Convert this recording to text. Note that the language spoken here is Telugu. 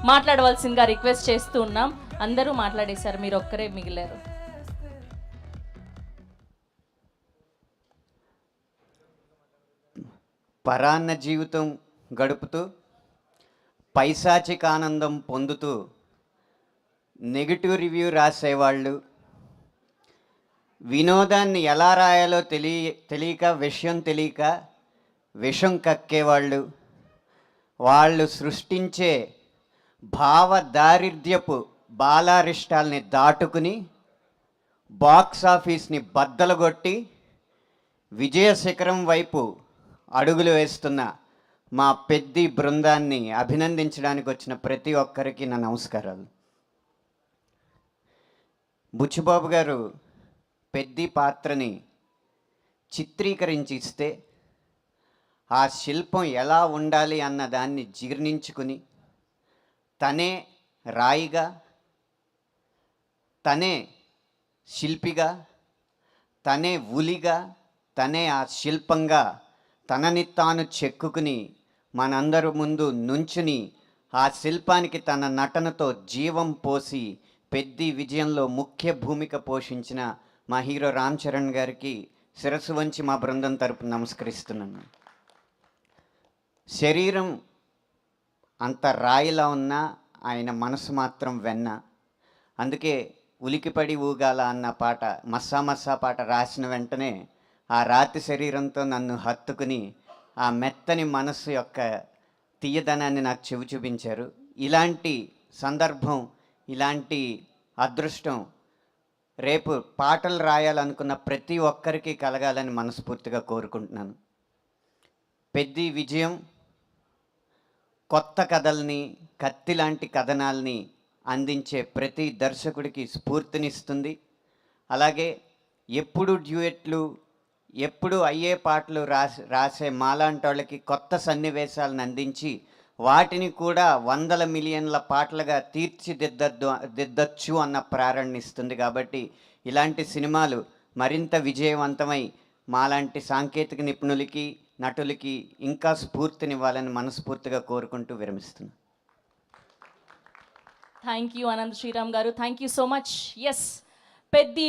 మాట్లాడవలసిందిగా రిక్వెస్ట్ చేస్తూ ఉన్నాం. అందరూ మాట్లాడేశారు, మీరు ఒక్కరే మిగిలారు. పరాన్న జీవితం గడుపుతూ పైశాచిక ఆనందం పొందుతూ నెగిటివ్ రివ్యూ రాసేవాళ్ళు, వినోదాన్ని ఎలా రాయాలో తెలియక విషయం తెలియక విషం కక్కేవాళ్ళు, వాళ్ళు సృష్టించే భావ దారిద్ర్యపు బాలారిష్టాల్ని దాటుకుని బాక్స్ ఆఫీస్ని బద్దలుగొట్టి విజయ శిఖరం వైపు అడుగులు వేస్తున్న మా పెద్ది బృందాన్ని అభినందించడానికి వచ్చిన ప్రతి ఒక్కరికి నా నమస్కారాలు. బుచ్చిబాబు గారు పెద్ది పాత్రని చిత్రీకరించి ఇస్తే ఆ శిల్పం ఎలా ఉండాలి అన్న దాన్ని జీర్ణించుకుని తనే రాయిగా, తనే శిల్పిగా, తనే ఉలిగా, తనే ఆ శిల్పంగా తనని తాను చెక్కుకుని మనందరి ముందు నుంచుని ఆ శిల్పానికి తన నటనతో జీవం పోసి పెద్ది విజయంలో ముఖ్య భూమిక పోషించిన మా హీరో రామ్ చరణ్ గారికి శిరస్సు వంచి మా బృందం తరపున నమస్కరిస్తున్నాను. శరీరం అంత రాయిలా ఉన్నా ఆయన మనసు మాత్రం వెన్న. అందుకే ఉలికిపడి ఊగాల అన్న పాట, మస్సా మస్సా పాట రాసిన వెంటనే ఆ రాతి శరీరంతో నన్ను హత్తుకుని ఆ మెత్తని మనస్సు యొక్క తీయదనాన్ని నాకు చెవి చూపించారు. ఇలాంటి సందర్భం, ఇలాంటి అదృష్టం రేపు పాటలు రాయాలనుకున్న ప్రతి ఒక్కరికి కలగాలని మనస్ఫూర్తిగా కోరుకుంటున్నాను. పెద్ది విజయం కొత్త కథల్ని, కత్తి లాంటి కథనాల్ని అందించే ప్రతి దర్శకుడికి స్ఫూర్తినిస్తుంది. అలాగే ఎప్పుడు డ్యూయెట్లు, ఎప్పుడు అయ్యే పాటలు రాసే మాలాంటి వాళ్ళకి కొత్త సన్నివేశాలను అందించి వాటిని కూడా 100 మిలియన్ల పాటలుగా తీర్చిదిద్దచ్చు అన్న ప్రేరణ ఇస్తుంది. కాబట్టి ఇలాంటి సినిమాలు మరింత విజయవంతమై మాలాంటి సాంకేతిక నిపుణులకి, నటులకి ఇంకా స్ఫూర్తినివ్వాలని మనస్ఫూర్తిగా కోరుకుంటూ విరమిస్తున్నాను. థ్యాంక్ యూ అనంత్ శ్రీరామ్ గారు, thank you so much. Yes, Peddi